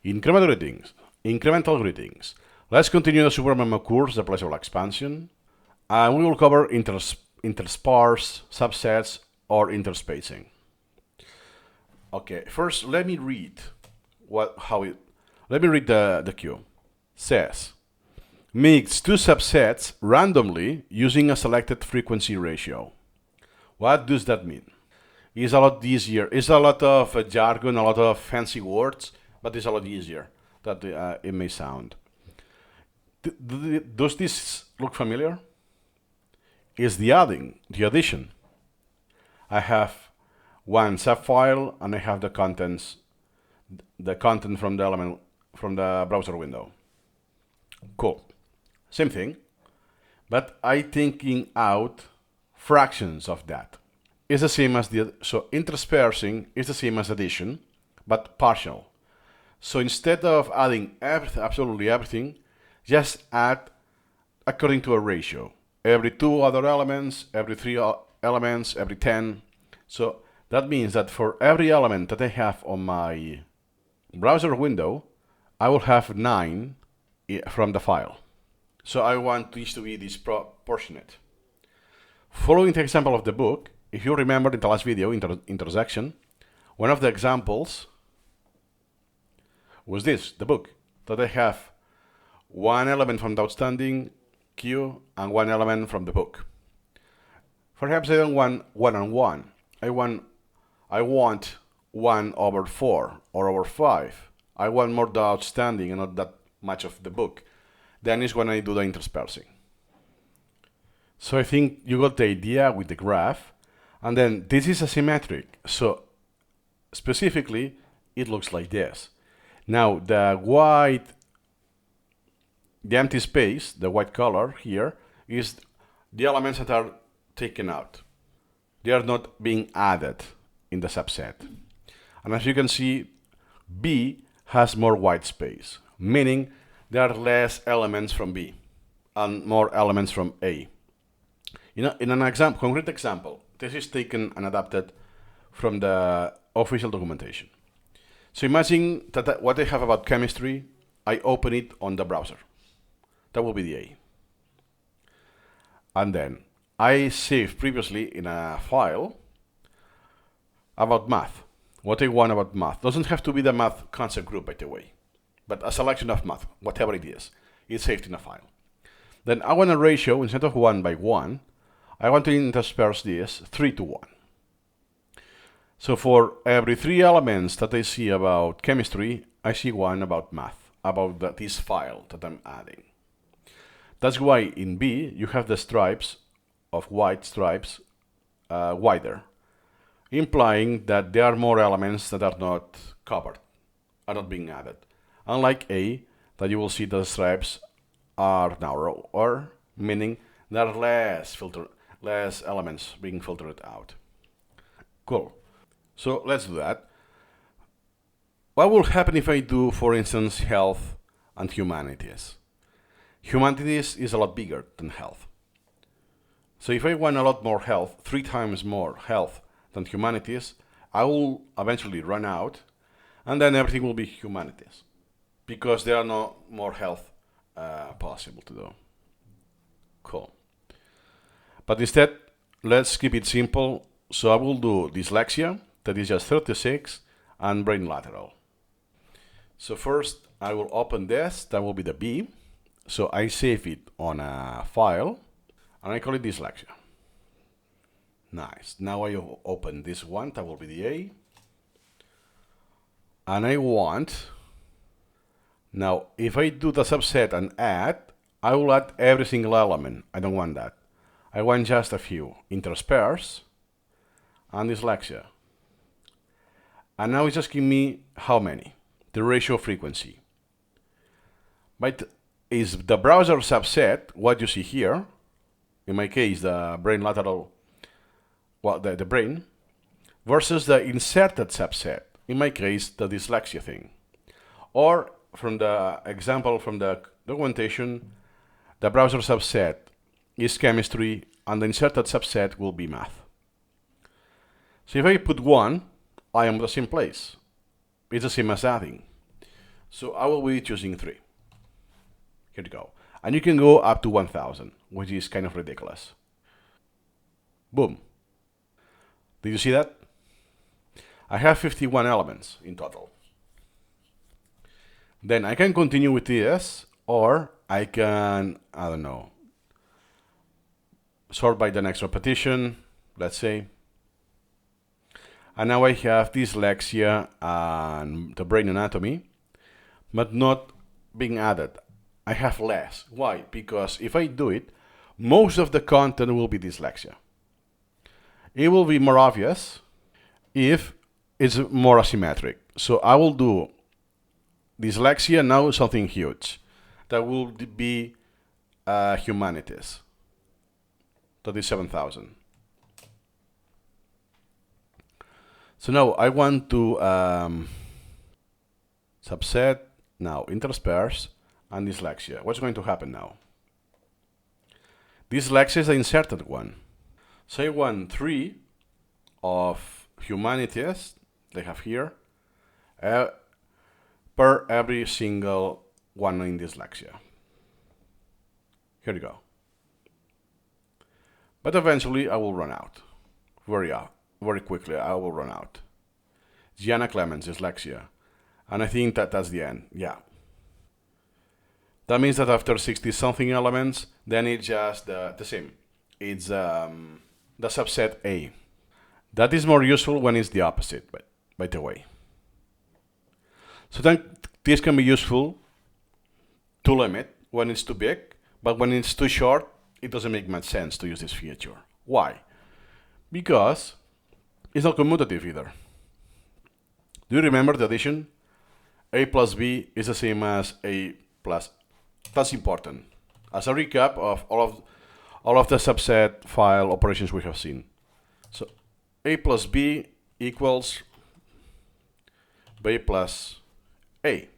Incremental greetings. Incremental greetings. Let's continue the Supermemo course, the pleasurable expansion, and we will cover intersparse, subsets, or interspacing. Okay, first let me read the cue. Says, mix two subsets randomly using a selected frequency ratio. What does that mean? It's a lot easier. It's a lot of jargon, a lot of fancy words, but it's a lot easier than it may sound. Does this look familiar? It's the addition. I have one subfile and I have the content from the element from the browser window. Cool. Same thing, but I thinking out fractions of that. It's the same as so interspersing is the same as addition, but partial. So instead of adding absolutely everything, just add according to a ratio. Every 2 other elements, every 3 elements, every 10. So that means that for every element that I have on my browser window, I will have 9 from the file. So I want this to be disproportionate. Following the example of the book, if you remember in the last video, intersection, one of the examples was this, the book, that I have one element from the outstanding queue and one element from the book. Perhaps I don't want 1-on-1. I want 1/4 or over 5. I want more the outstanding and not that much of the book. Then is when I do the interspersing. So I think you got the idea with the graph. And then this is asymmetric. So specifically, it looks like this. Now the empty space, the white color here, is the elements that are taken out. They are not being added in the subset. And as you can see, B has more white space, meaning there are less elements from B and more elements from A. In an concrete example, this is taken and adapted from the official documentation. So imagine that what I have about chemistry, I open it on the browser. That will be the A. And then I saved previously in a file about math. What I want about math. Doesn't have to be the math concept group, by the way, but a selection of math, whatever it is saved in a file. Then I want a ratio, instead of 1/1, I want to intersperse this 3:1. So for every 3 elements that I see about chemistry, I see one about math, about this file that I'm adding. That's why in B, you have the stripes of white stripes wider, implying that there are more elements that are not covered, are not being added. Unlike A, that you will see the stripes are narrower, meaning there are less elements being filtered out. Cool. So let's do that. What will happen if I do, for instance, health and humanities? Humanities is a lot bigger than health. So if I want a lot more health, 3 times more health than humanities, I will eventually run out, and then everything will be humanities, because there are no more health possible to do. Cool. But instead, let's keep it simple. So I will do dyslexia, that is just 36, and brain lateral. So first, I will open this, that will be the B. So I save it on a file, and I call it dyslexia. Nice. Now I open this one, that will be the A. And I want, now if I do the subset and add, I will add every single element. I don't want that. I want just a few. Intersperse and dyslexia. And now it's just giving me how many? The ratio frequency. But is the browser subset what you see here? In my case, the brain lateral, well, the brain, versus the inserted subset. In my case, the dyslexia thing. Or from the example from the documentation, the browser subset is chemistry, and the inserted subset will be math. So if I put 1, I am at the same place. It's the same as adding. So I will be choosing 3. Here you go. And you can go up to 1000, which is kind of ridiculous. Boom. Did you see that? I have 51 elements in total. Then I can continue with this, or I can, I don't know, sort by the next repetition, let's say. And now I have dyslexia and the brain anatomy, but not being added. I have less. Why? Because if I do it, most of the content will be dyslexia. It will be more obvious if it's more asymmetric. So I will do dyslexia, now something huge. That will be humanities. 37,000. So now I want to subset now intersperse and dyslexia. What's going to happen now? Dyslexia is the inserted one. So I want 3 of humanities, they have here, per every single one in dyslexia. Here you go. But eventually I will run out. Very quickly I will run out. Gianna Clemens, dyslexia. And I think that that's the end. Yeah. That means that after 60 something elements, then it's just the same. It's the subset A. That is more useful when it's the opposite, by the way. So then this can be useful to limit when it's too big, but when it's too short, it doesn't make much sense to use this feature. Why? Because it's not commutative either. Do you remember the addition? A plus B is the same as A plus. That's important. As a recap of all of the subset file operations we have seen. So A plus B equals B plus A.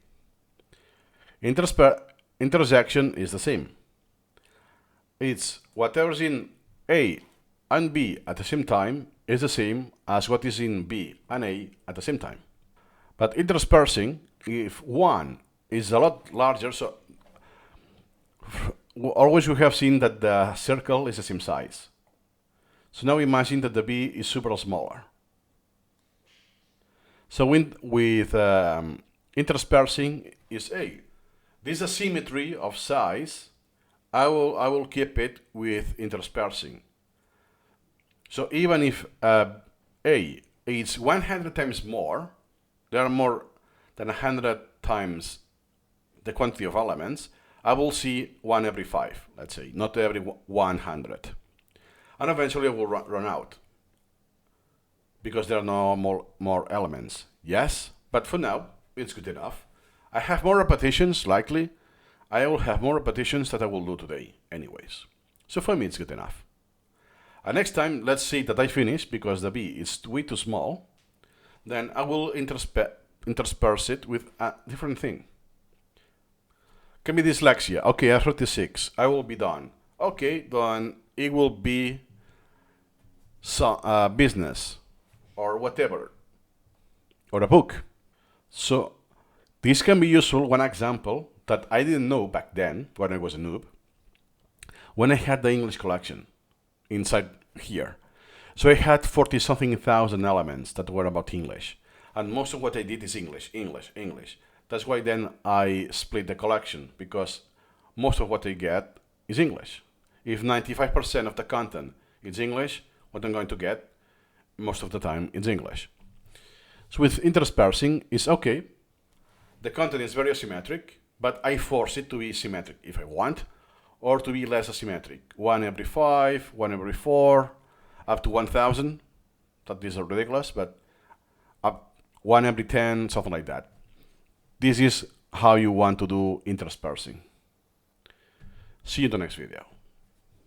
Intersection is the same. It's whatever's in A and B at the same time is the same as what is in B and A at the same time. But interspersing, if one is a lot larger, so always we have seen that the circle is the same size. So now imagine that the B is super smaller. So with interspersing is A. This asymmetry of size, I will keep it with interspersing. So even if A is 100 times more, there are more than 100 times the quantity of elements, I will see 1 every 5, let's say, not every 100. And eventually I will run out, because there are no more elements. Yes, but for now, it's good enough. I have more repetitions, likely. I will have more repetitions that I will do today, anyways. So for me, it's good enough. And next time, let's say that I finish, because the B is way too small, then I will intersperse it with a different thing. Can be dyslexia. Okay, I 36. I will be done. Okay, then it will be business or whatever, or a book. So this can be useful. One example that I didn't know back then when I was a noob, when I had the English collection inside here. So I had 40 something thousand elements that were about English. And most of what I did is English, English, English. That's why then I split the collection, because most of what I get is English. If 95% of the content is English, what I'm going to get most of the time is English. So with interspersing, it's okay. The content is very asymmetric, but I force it to be symmetric if I want, or to be less asymmetric. 1 every 5, 1 every 4, up to 1,000. That these are ridiculous, but up 1 every 10, something like that. This is how you want to do interspersing. See you in the next video.